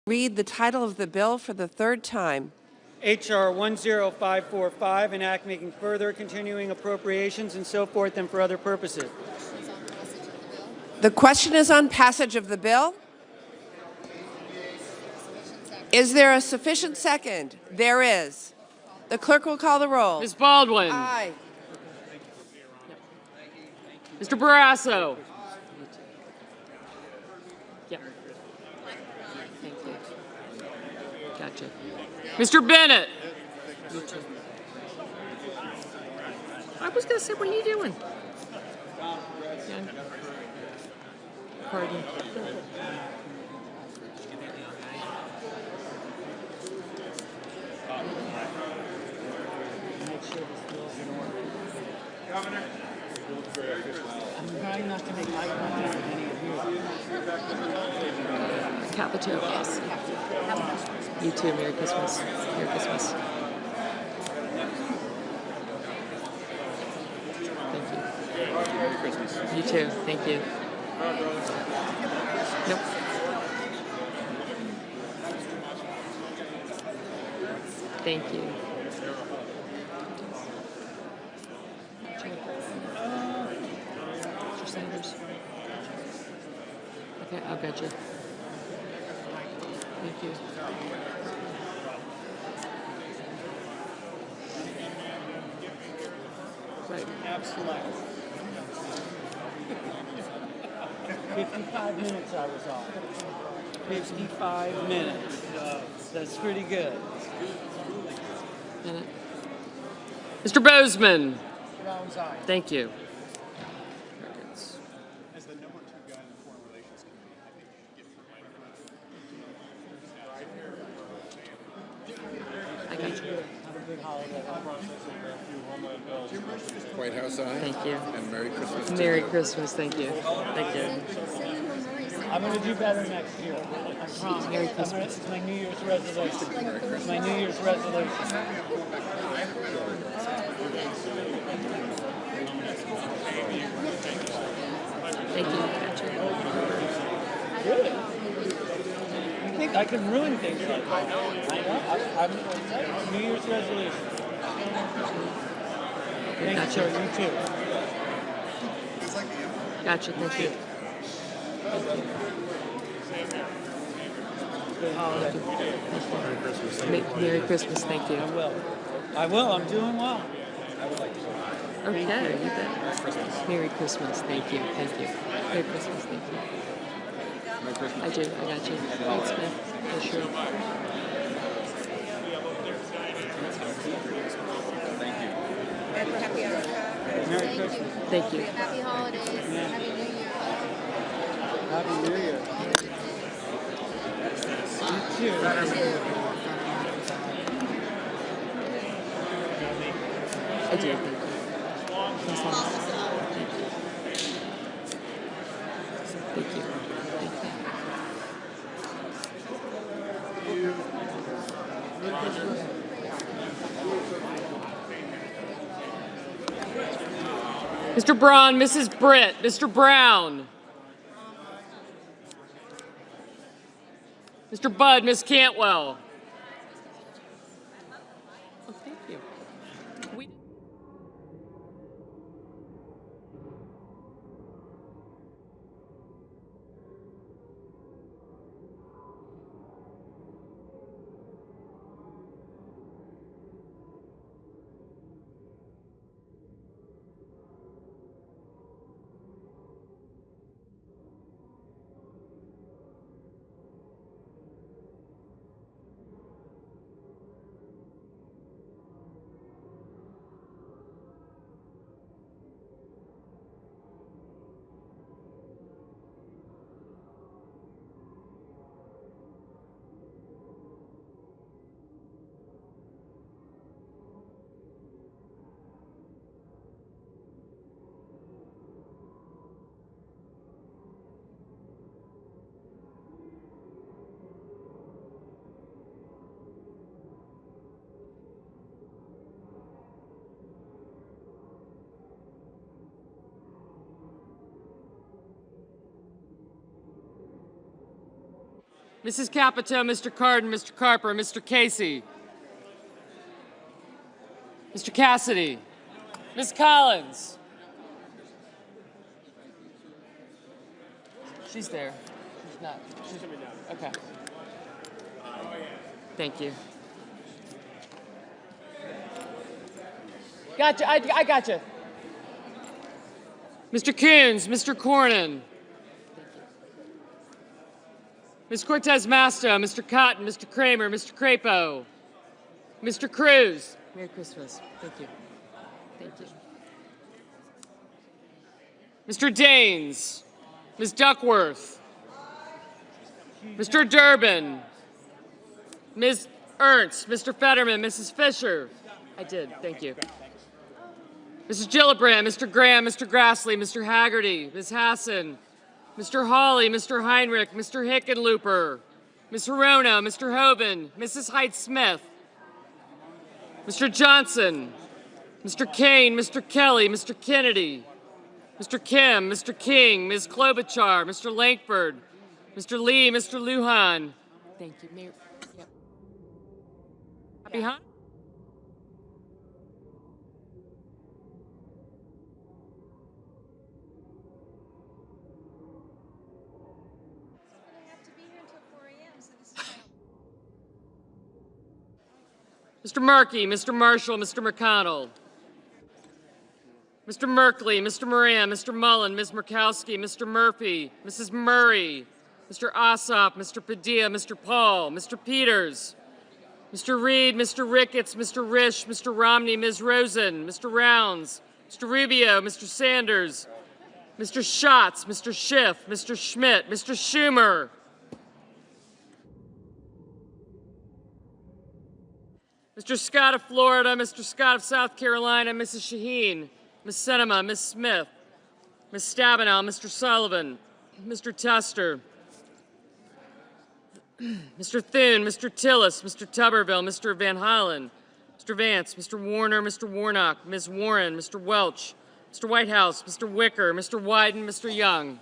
Read the title of the bill for the third time. H.R. 10545, an act making further continuing appropriations and so forth and for other purposes. The question is on passage of the bill. Is there a sufficient second? There is. The clerk will call the roll. Ms. Baldwin. Aye. Mr. Barrasso. Yep. Thank you. Gotcha. Mr. Bennett. I was going to say, what are you doing? Yeah. Pardon. Governor. I'm trying not to make eye contact with any of you. Capito. Yes. You too. Merry Christmas. Merry Christmas. Thank you. Merry Christmas. You too. Thank you. Nope. Thank you. Mr. Sanders. Okay, I'll get you. Thank you. Right. Absolutely. 55 minutes I was off. 55 minutes. That's pretty good. Minute. Mr. Bozeman. Brown's eye. Thank you. As the number 2 guy in the Foreign Relations Committee, I think you should get I got you. Have a good holiday. White House eye. Thank you. And Merry Christmas. Merry Christmas. Thank you. Thank you. I'm going to do better next year. I promise. Merry Christmas. It's my New Year's resolution. It's my New Year's resolution. Thank you. Gotcha. Really? You think I can ruin things like that? I'm New Year's resolution. Thank you, sir. You too. Gotcha. Thank you. Good holiday. Merry Christmas. Thank you. I will. I will. I'm doing well. Okay. You bet. Merry Christmas. Thank you. Thank you. Merry Christmas. Thank you. Merry Christmas. I do. I got you. Thanks, Smith. Yeah, sure. Thank you. Merry Christmas. Thank you. Happy holidays. Happy New Year. Happy New Year. You too. I do. Thank you. Thank you. Thank you. Mr. Braun, Mrs. Britt, Mr. Brown. Mr. Budd, Ms. Cantwell. Oh, thank you. Mrs. Capito, Mr. Cardin, Mr. Carper, Mr. Casey, Mr. Cassidy, Ms. Collins. She's there. She's not. She's okay. Thank you. Gotcha. I gotcha. Mr. Coons, Mr. Cornyn, Ms. Cortez Masto, Mr. Cotton, Mr. Kramer, Mr. Crapo, Mr. Cruz. Merry Christmas. Thank you. Thank you. Mr. Daines, Ms. Duckworth, Mr. Durbin, Ms. Ernst, Mr. Fetterman, Mrs. Fisher. I did. Thank you. Mrs. Gillibrand, Mr. Graham, Mr. Grassley, Mr. Haggerty, Ms. Hassan, Mr. Hawley, Mr. Heinrich, Mr. Hickenlooper, Ms. Hirono, Mr. Hoban, Mrs. Height-Smith, Mr. Johnson, Mr. Kane, Mr. Kelly, Mr. Kennedy, Mr. Kim, Mr. King, Ms. Klobuchar, Mr. Lankford, Mr. Lee, Mr. Lujan. Thank you, Mayor. Yep. Behind. Mr. Markey, Mr. Marshall, Mr. McConnell, Mr. Merkley, Mr. Moran, Mr. Mullen, Ms. Murkowski, Mr. Murphy, Mrs. Murray, Mr. Ossoff, Mr. Padilla, Mr. Paul, Mr. Peters, Mr. Reed, Mr. Ricketts, Mr. Risch, Mr. Romney, Ms. Rosen, Mr. Rounds, Mr. Rubio, Mr. Sanders, Mr. Schatz, Mr. Schiff, Mr. Schmidt, Mr. Schumer, Mr. Scott of Florida, Mr. Scott of South Carolina, Mrs. Shaheen, Ms. Sinema, Ms. Smith, Ms. Stabenow, Mr. Sullivan, Mr. Tester, Mr. Thune, Mr. Tillis, Mr. Tuberville, Mr. Van Hollen, Mr. Vance, Mr. Warner, Mr. Warnock, Ms. Warren, Mr. Welch, Mr. Whitehouse, Mr. Wicker, Mr. Wyden, Mr. Young.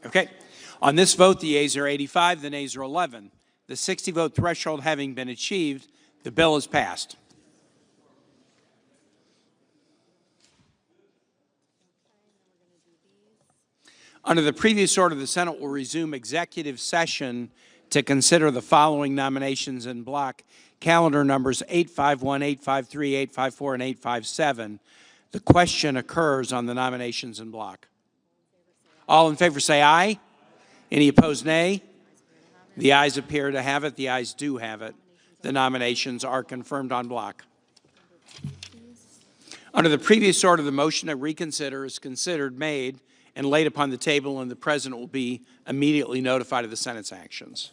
Okay. On this vote, the yeas are 85, the nays are 11. The 60-vote threshold having been achieved, the bill is passed. Under the previous order, the Senate will resume executive session to consider the following nominations in block, calendar numbers 851, 853, 854, and 857. The question occurs on the nominations in block. All in favor say aye. Any opposed, nay? The ayes appear to have it. The ayes do have it. The nominations are confirmed on block. Under the previous order, the motion to reconsider is considered, made, and laid upon the table, and the President will be immediately notified of the Senate's actions.